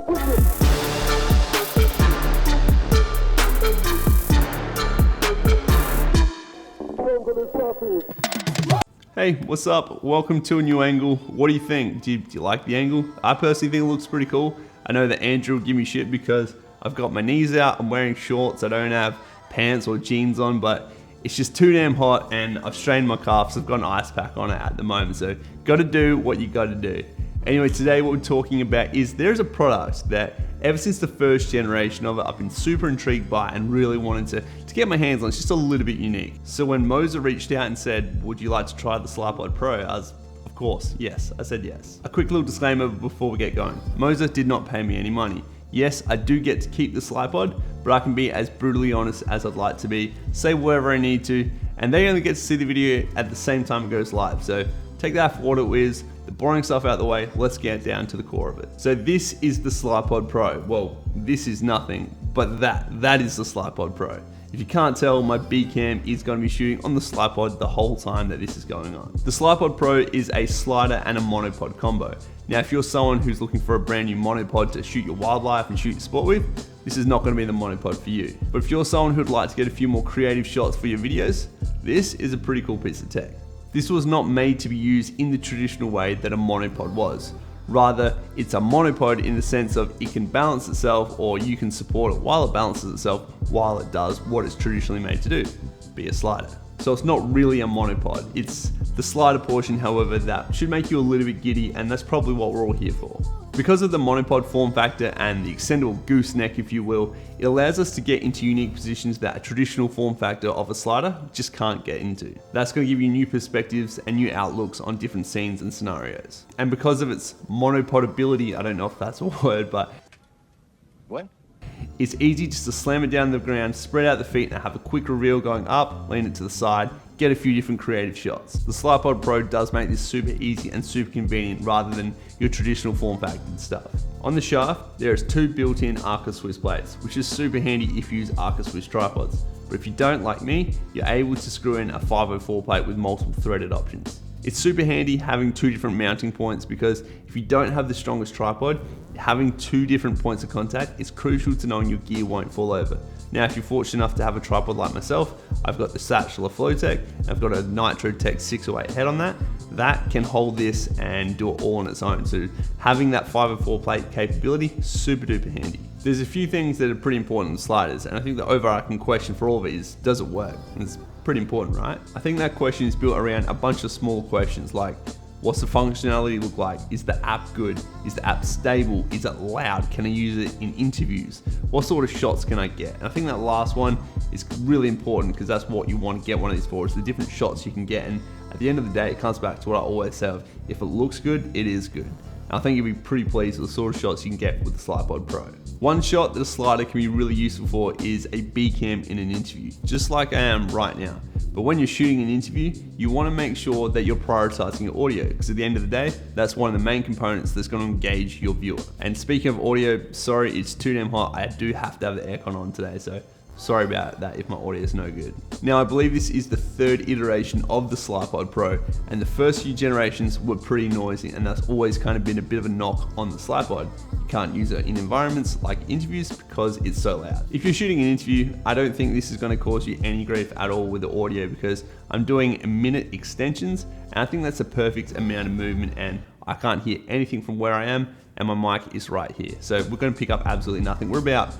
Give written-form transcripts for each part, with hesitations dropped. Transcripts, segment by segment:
Hey, what's up? Welcome to a new angle. What do you think? Do you like the angle? I personally think it looks pretty cool. I know that Andrew will give me shit because I've got my knees out, I'm wearing shorts, I don't have pants or jeans on, but it's just too damn hot and I've strained my calves. I've got an ice pack on it at the moment, so gotta do what you gotta do. Anyway, today what we're talking about is there's a product that ever since the first generation of it, I've been super intrigued by and really wanted to get my hands on. It's just a little bit unique. So when Moza reached out and said, would you like to try the Slypod Pro? I was, of course, yes, I said yes. A quick little disclaimer before we get going. Moza did not pay me any money. Yes, I do get to keep the Slypod, but I can be as brutally honest as I'd like to be, say whatever I need to, and they only get to see the video at the same time it goes live. So take that for what it is. The boring stuff out of the way, let's get down to the core of it. So this is the Slypod Pro. Well, this is nothing, but that is the Slypod Pro. If you can't tell, my B cam is going to be shooting on the Slypod the whole time that this is going on. The Slypod Pro is a slider and a monopod combo. Now, if you're someone who's looking for a brand new monopod to shoot your wildlife and shoot your sport with, this is not going to be the monopod for you. But if you're someone who'd like to get a few more creative shots for your videos, this is a pretty cool piece of tech. This was not made to be used in the traditional way that a monopod was. Rather, it's a monopod in the sense of it can balance itself, or you can support it while it balances itself while it does what it's traditionally made to do, be a slider. So it's not really a monopod, it's the slider portion, however, that should make you a little bit giddy, and that's probably what we're all here for. Because of the monopod form factor and the extendable gooseneck, if you will, it allows us to get into unique positions that a traditional form factor of a slider just can't get into. That's going to give you new perspectives and new outlooks on different scenes and scenarios. And because of its monopodability, I don't know if that's a word, but what? It's easy just to slam it down the ground, spread out the feet and have a quick reveal going up, lean it to the side, get a few different creative shots. The Slypod Pro does make this super easy and super convenient rather than your traditional form factor stuff. On the shaft, there is two built-in Arca Swiss blades, which is super handy if you use Arca Swiss tripods. But if you don't, like me, you're able to screw in a 504 plate with multiple threaded options. It's super handy having two different mounting points because if you don't have the strongest tripod, having two different points of contact is crucial to knowing your gear won't fall over. Now, if you're fortunate enough to have a tripod like myself, I've got the Satchel Flowtech, I've got a Nitro Tech 608 head on that can hold this and do it all on its own. So having that 504 plate capability, super duper handy. There's a few things that are pretty important in sliders, and I think the overarching question for all of it is, does it work? And it's pretty important, right? I think that question is built around a bunch of small questions like, what's the functionality look like? Is the app good? Is the app stable? Is it loud? Can I use it in interviews? What sort of shots can I get? And I think that last one is really important because that's what you want to get one of these for, is the different shots you can get. And at the end of the day, it comes back to what I always say of, if it looks good, it is good. And I think you'll be pretty pleased with the sort of shots you can get with the Slypod Pro. One shot that a slider can be really useful for is a B cam in an interview, just like I am right now. But when you're shooting an interview, you want to make sure that you're prioritizing your audio, because at the end of the day, that's one of the main components that's going to engage your viewer. And speaking of audio, sorry, it's too damn hot. I do have to have the aircon on today, so sorry about that if my audio is no good. Now, I believe this is the third iteration of the Slypod Pro, and the first few generations were pretty noisy, and that's always kind of been a bit of a knock on the Slypod. You can't use it in environments like interviews because it's so loud. If you're shooting an interview, I don't think this is going to cause you any grief at all with the audio because I'm doing a minute extensions, and I think that's a perfect amount of movement, and I can't hear anything from where I am, and my mic is right here. So we're going to pick up absolutely nothing. We're about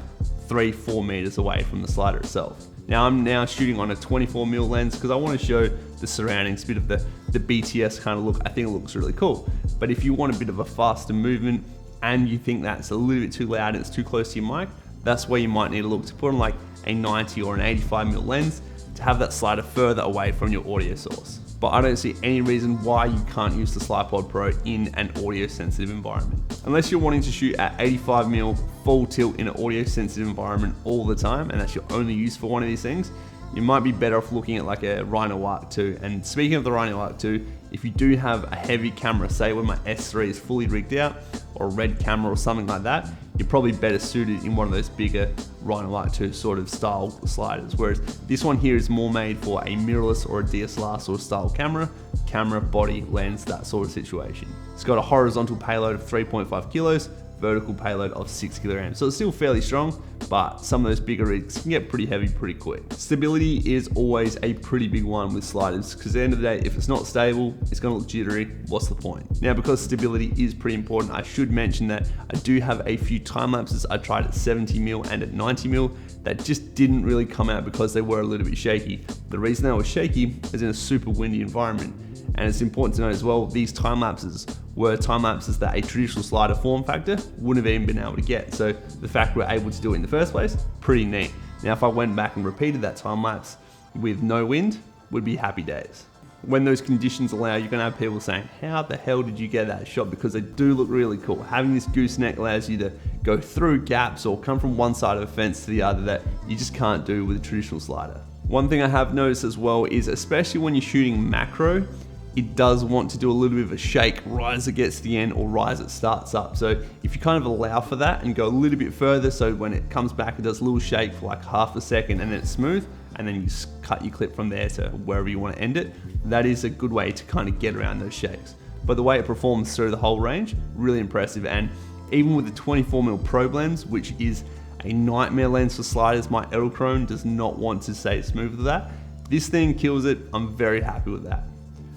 3-4 meters away from the slider itself. Now I'm shooting on a 24mm lens because I want to show the surroundings, a bit of the BTS kind of look. I think it looks really cool. But if you want a bit of a faster movement and you think that's a little bit too loud and it's too close to your mic, that's where you might need to look to put on like a 90 or an 85mm lens to have that slider further away from your audio source. But I don't see any reason why you can't use the Slypod Pro in an audio sensitive environment. Unless you're wanting to shoot at 85mm full tilt in an audio sensitive environment all the time, and that's your only use for one of these things, you might be better off looking at like a Rhino Arc II. And speaking of the Rhino Arc II, if you do have a heavy camera, say when my S3 is fully rigged out, or a red camera or something like that, you're probably better suited in one of those bigger Rhino Arc II sort of style sliders. Whereas this one here is more made for a mirrorless or a DSLR sort of style camera, body, lens, that sort of situation. It's got a horizontal payload of 3.5 kilos vertical payload of 6 kilograms. So it's still fairly strong, but some of those bigger rigs can get pretty heavy pretty quick. Stability is always a pretty big one with sliders, because at the end of the day, if it's not stable, it's gonna look jittery. What's the point? Now, because stability is pretty important, I should mention that I do have a few time lapses I tried at 70mm and at 90mm that just didn't really come out because they were a little bit shaky. The reason they were shaky is in a super windy environment. And it's important to note as well, these time lapses were time lapses that a traditional slider form factor wouldn't have even been able to get. So the fact we're able to do it in the first place, pretty neat. Now, if I went back and repeated that time lapse with no wind, would be happy days. When those conditions allow, you're gonna have people saying, how the hell did you get that shot? Because they do look really cool. Having this gooseneck allows you to go through gaps or come from one side of a fence to the other that you just can't do with a traditional slider. One thing I have noticed as well is, especially when you're shooting macro, it does want to do a little bit of a shake right as it gets to the end or right as it starts up. So if you kind of allow for that and go a little bit further, so when it comes back, it does a little shake for like half a second and then it's smooth, and then you just cut your clip from there to wherever you want to end it. That is a good way to kind of get around those shakes. But the way it performs through the whole range, really impressive. And even with the 24mm probe lens, which is a nightmare lens for sliders, my Edelkrone does not want to stay smooth with that. This thing kills it. I'm very happy with that.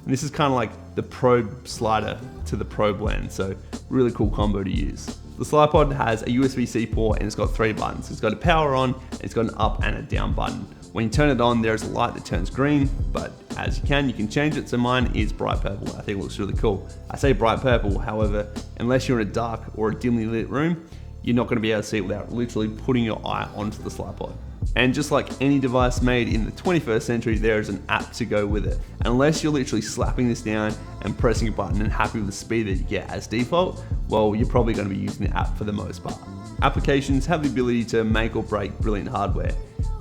And this is kind of like the probe slider to the probe lens, so really cool combo to use. The Slypod has a USB-C port and it's got 3 buttons. It's got a power on, it's got an up and a down button. When you turn it on, there's a light that turns green, but as you can change it. So mine is bright purple. I think it looks really cool. I say bright purple, however, unless you're in a dark or a dimly lit room, you're not gonna be able to see it without literally putting your eye onto the Slypod. And just like any device made in the 21st century, there is an app to go with it. Unless you're literally slapping this down and pressing a button and happy with the speed that you get as default, well, you're probably going to be using the app for the most part. Applications have the ability to make or break brilliant hardware.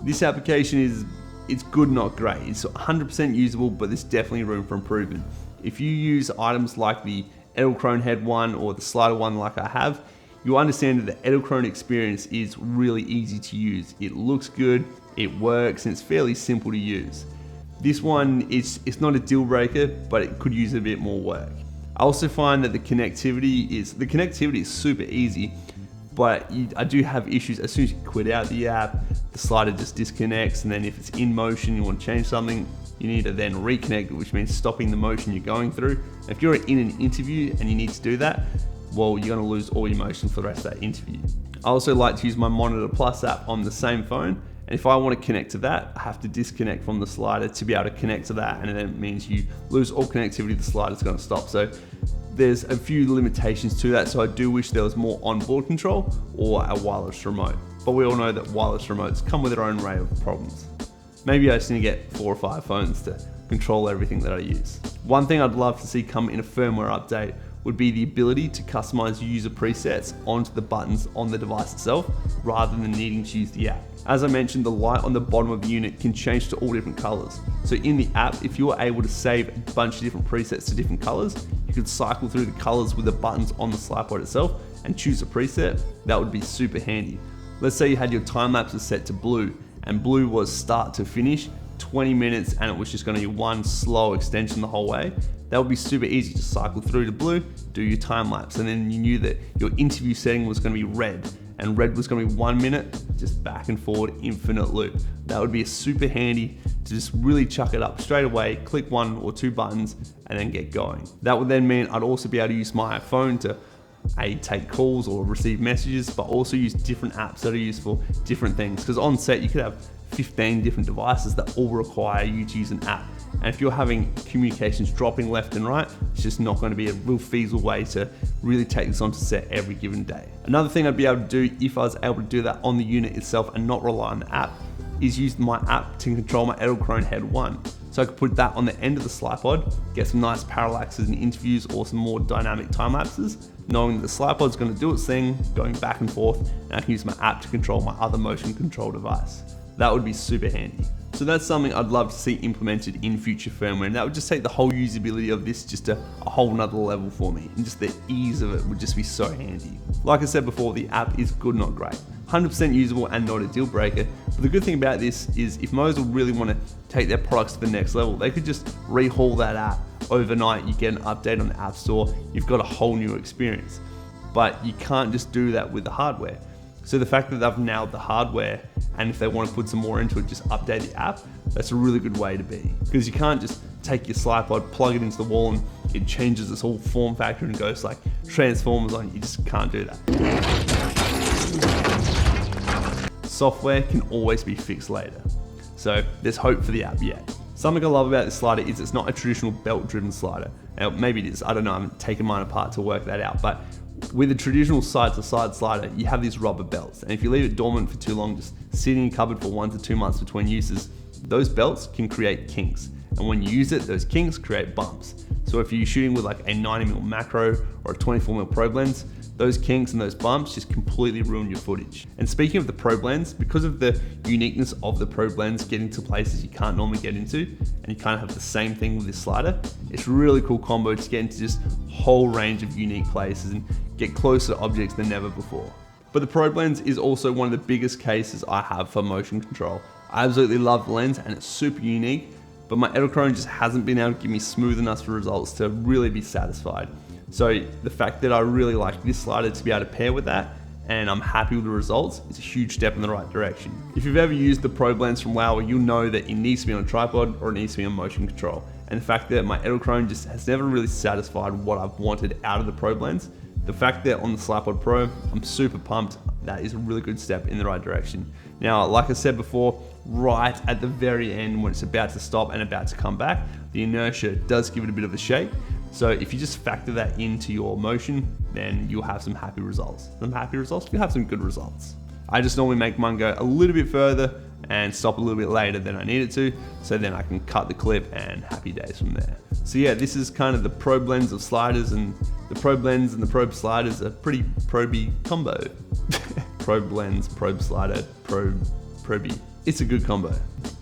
This application it's good, not great. It's 100% usable, but there's definitely room for improvement. If you use items like the Edelkrone head one or the slider one like I have, you'll understand that the Edelkrone experience is really easy to use. It looks good, it works, and it's fairly simple to use. This one, it's not a deal breaker, but it could use a bit more work. I also find that the connectivity is super easy, but I do have issues as soon as you quit out the app, the slider just disconnects, and then if it's in motion, you want to change something, you need to then reconnect, which means stopping the motion you're going through. If you're in an interview and you need to do that, well, you're gonna lose all your motion for the rest of that interview. I also like to use my Monitor Plus app on the same phone, and if I want to connect to that, I have to disconnect from the slider to be able to connect to that, and then it means you lose all connectivity, the slider's gonna stop. So there's a few limitations to that, so I do wish there was more onboard control or a wireless remote. But we all know that wireless remotes come with their own array of problems. Maybe I just need to get 4 or 5 phones to control everything that I use. One thing I'd love to see come in a firmware update would be the ability to customize user presets onto the buttons on the device itself, rather than needing to use the app. As I mentioned, the light on the bottom of the unit can change to all different colors. So in the app, if you were able to save a bunch of different presets to different colors, you could cycle through the colors with the buttons on the Slypod itself and choose a preset. That would be super handy. Let's say you had your time lapses set to blue, and blue was start to finish, 20 minutes, and it was just gonna be one slow extension the whole way. That would be super easy to cycle through to blue, do your time lapse, and then you knew that your interview setting was gonna be red, and red was gonna be 1 minute, just back and forward, infinite loop. That would be super handy to just really chuck it up straight away, click 1 or 2 buttons, and then get going. That would then mean I'd also be able to use my phone to take calls or receive messages, but also use different apps that are used for different things. Because on set, you could have 15 different devices that all require you to use an app. And if you're having communications dropping left and right, it's just not going to be a real feasible way to really take this onto set every given day. Another thing I'd be able to do if I was able to do that on the unit itself and not rely on the app is use my app to control my Edelkrone Head 1. So I could put that on the end of the Slypod, get some nice parallaxes in interviews or some more dynamic time lapses, knowing that the Slypod's going to do its thing, going back and forth, and I can use my app to control my other motion control device. That would be super handy. So that's something I'd love to see implemented in future firmware, and that would just take the whole usability of this just to a whole nother level for me, and just the ease of it would just be so handy. Like I said before, the app is good, not great. 100% usable and not a deal breaker, but the good thing about this is if Moza really want to take their products to the next level, they could just rehaul that app overnight. You get an update on the App Store, you've got a whole new experience. but you can't just do that with the hardware. So the fact that they've nailed the hardware, and if they want to put some more into it, just update the app, that's a really good way to be. Because you can't just take your Slypod, plug it into the wall, and it changes its whole form factor and goes like Transformers on you. You just can't do that. Software can always be fixed later. So there's hope for the app yet. Something I love about this slider is it's not a traditional belt-driven slider. Now, maybe it is, I don't know, I haven't taken mine apart to work that out, but with a traditional side-to-side slider, you have these rubber belts, and if you leave it dormant for too long, just sitting in your cupboard for 1 to 2 months between uses, those belts can create kinks. And when you use it, those kinks create bumps. So if you're shooting with like a 90mm macro or a 24mm probe lens, those kinks and those bumps just completely ruin your footage. And speaking of the probe lens, because of the uniqueness of the probe lens getting to places you can't normally get into, and you kind of have the same thing with this slider, it's a really cool combo to get into just a whole range of unique places and get closer to objects than never before. But the probe lens is also one of the biggest cases I have for motion control. I absolutely love the lens and it's super unique, but my Edelkrone just hasn't been able to give me smooth enough results to really be satisfied. So the fact that I really like this slider to be able to pair with that, and I'm happy with the results, is a huge step in the right direction. If you've ever used the probe lens from Laowa, you'll know that it needs to be on a tripod or it needs to be on motion control. And the fact that my Edelkrone just has never really satisfied what I've wanted out of the probe lens, the fact that on the Slypod Pro, I'm super pumped. That is a really good step in the right direction. Now, like I said before, right at the very end when it's about to stop and about to come back, the inertia does give it a bit of a shake. So if you just factor that into your motion, then you'll have some happy results. Some happy results, you'll have some good results. I just normally make mine go a little bit further and stop a little bit later than I need it to, so then I can cut the clip and happy days from there. So yeah, this is kind of the probe lens of sliders, and the probe lens and the probe sliders are pretty proby combo. Probe lens, probe slider, proby. It's a good combo.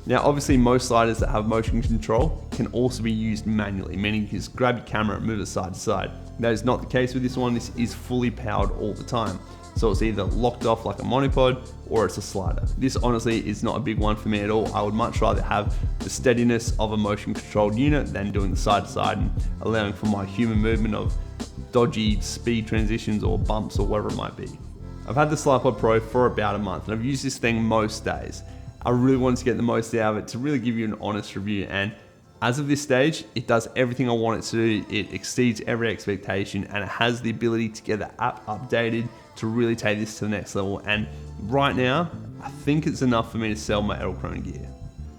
Now, obviously most sliders that have motion control can also be used manually, meaning you just grab your camera and move it side to side. That is not the case with this one. This is fully powered all the time. So it's either locked off like a monopod or it's a slider. This honestly is not a big one for me at all. I would much rather have the steadiness of a motion controlled unit than doing the side to side and allowing for my human movement of dodgy speed transitions or bumps or whatever it might be. I've had the Slypod Pro for about a month and I've used this thing most days. I really wanted to get the most out of it to really give you an honest review, and as of this stage, it does everything I want it to do. It exceeds every expectation and it has the ability to get the app updated to really take this to the next level. And right now, I think it's enough for me to sell my Edelkrone gear.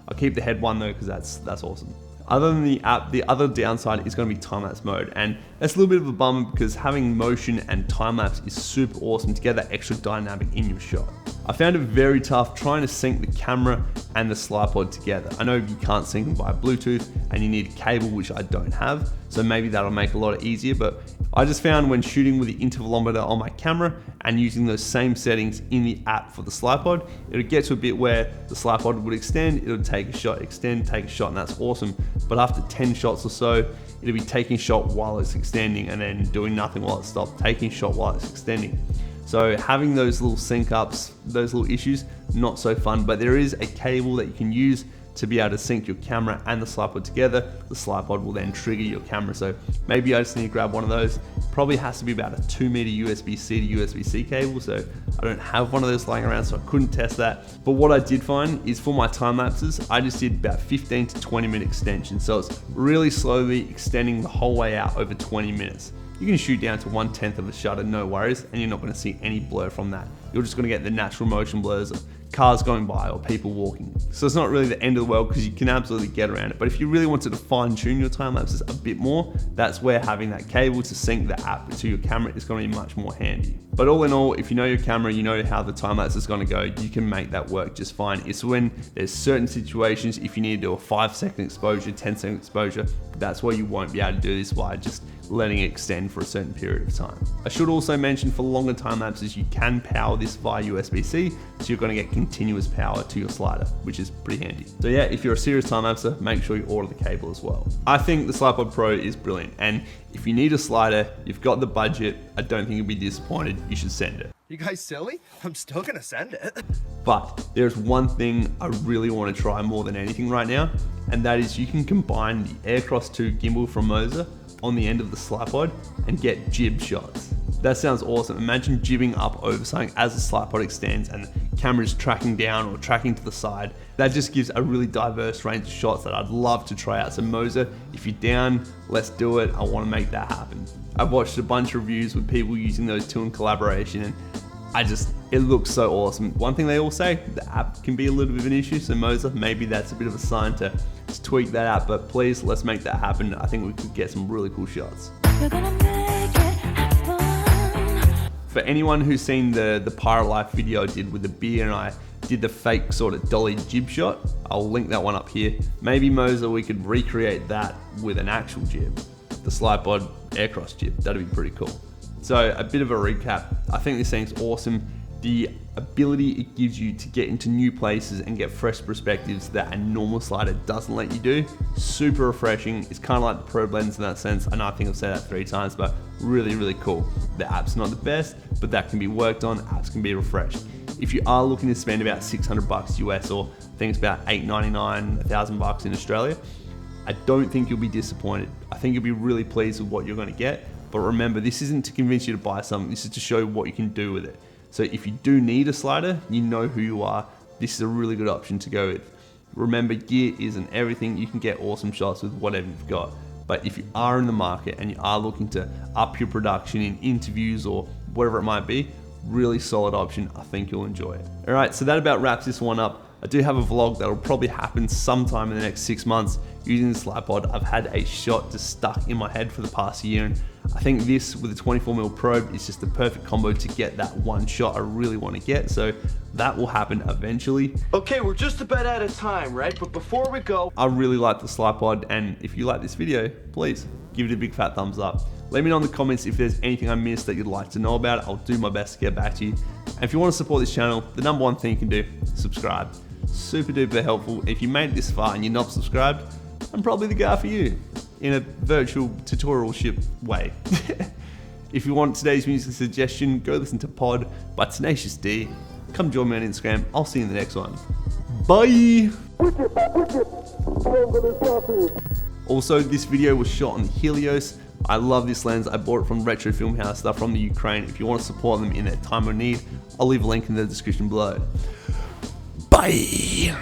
I'll keep the head one though, because that's awesome. Other than the app, the other downside is going to be time-lapse mode, and that's a little bit of a bummer because having motion and time-lapse is super awesome to get that extra dynamic in your shot. I found it very tough trying to sync the camera and the Slypod together. I know you can't sync them via Bluetooth and you need a cable, which I don't have, so maybe that'll make it a lot easier, but I just found when shooting with the intervalometer on my camera and using those same settings in the app for the Slypod, it'll get to a bit where the Slypod would extend, it'll take a shot, extend, take a shot, and that's awesome. But after 10 shots or so, it'll be taking a shot while it's extending and then doing nothing while it stops, taking a shot while it's extending. So having those little sync ups, those little issues, not so fun, but there is a cable that you can use to be able to sync your camera and the Slypod together. The Slypod will then trigger your camera. So maybe I just need to grab one of those. Probably has to be about a 2-meter USB-C to USB-C cable. So I don't have one of those lying around, so I couldn't test that. But what I did find is for my time lapses, I just did about 15 to 20 minute extensions. So it's really slowly extending the whole way out over 20 minutes. You can shoot down to 1/10 of a shutter, no worries, and you're not going to see any blur from that. You're just going to get the natural motion blurs of cars going by or people walking. So it's not really the end of the world because you can absolutely get around it. But if you really wanted to fine tune your time lapses a bit more, that's where having that cable to sync the app to your camera is going to be much more handy. But all in all, if you know your camera, you know how the time lapse is going to go, you can make that work just fine. It's when there's certain situations, if you need to do a 5-second exposure, 10-second exposure, that's where you won't be able to do this by just letting it extend for a certain period of time. I should also mention for longer time lapses, you can power this via USB-C, so you're going to get continuous power to your slider, which is pretty handy. So yeah, if you're a serious time lapser, make sure you order the cable as well. I think the Slypod Pro is brilliant, and if you need a slider, you've got the budget, I don't think you'll be disappointed, you should send it. You guys silly? I'm still gonna send it. But there's one thing I really want to try more than anything right now, and that is you can combine the Aircross 2 gimbal from Moza on the end of the Slypod and get jib shots. That sounds awesome. Imagine jibbing up over something as the Slypod extends and the camera's tracking down or tracking to the side. That just gives a really diverse range of shots that I'd love to try out. So Moza, if you're down, let's do it. I want to make that happen. I've watched a bunch of reviews with people using those two in collaboration, and it looks so awesome. One thing they all say, the app can be a little bit of an issue. So Moza, maybe that's a bit of a sign to tweak that out, but please, let's make that happen. I think we could get some really cool shots. For anyone who's seen the Pirate Life video I did with the beer and I did the fake sort of dolly jib shot, I'll link that one up here. Maybe Moza, we could recreate that with an actual jib, the Slypod Aircross jib. That'd be pretty cool. So a bit of a recap. I think this thing's awesome. The ability it gives you to get into new places and get fresh perspectives that a normal slider doesn't let you do. Super refreshing. It's kind of like the Probe Lens in that sense. I know I think I've said that 3 times, but really, really cool. The app's not the best, but that can be worked on. Apps can be refreshed. If you are looking to spend about $600 US, or I think it's about $899, $1,000 in Australia, I don't think you'll be disappointed. I think you'll be really pleased with what you're going to get. But remember, this isn't to convince you to buy something. This is to show what you can do with it. So if you do need a slider, you know who you are. This is a really good option to go with. Remember, gear isn't everything. You can get awesome shots with whatever you've got. But if you are in the market and you are looking to up your production in interviews or whatever it might be, really solid option. I think you'll enjoy it. All right, so that about wraps this one up. I do have a vlog that'll probably happen sometime in the next 6 months using the Slypod. I've had a shot just stuck in my head for the past year, and I think this with a 24mm probe is just the perfect combo to get that one shot I really want to get. So that will happen eventually. Okay, we're just about out of time, right? But before we go, I really like the Slypod, and if you like this video, please give it a big fat thumbs up. Let me know in the comments if there's anything I missed that you'd like to know about. I'll do my best to get back to you. And if you want to support this channel, the #1 thing you can do, subscribe. Super duper helpful. If you made it this far and you're not subscribed, I'm probably the guy for you in a virtual tutorial-ship way. If you want today's music suggestion, go listen to Pod by Tenacious D. Come join me on Instagram. I'll see you in the next one. Bye! Also, this video was shot on the HELIOS. I love this lens. I bought it from Retro Film House. They're from the Ukraine. If you want to support them in their time of need, I'll leave a link in the description below. Bye!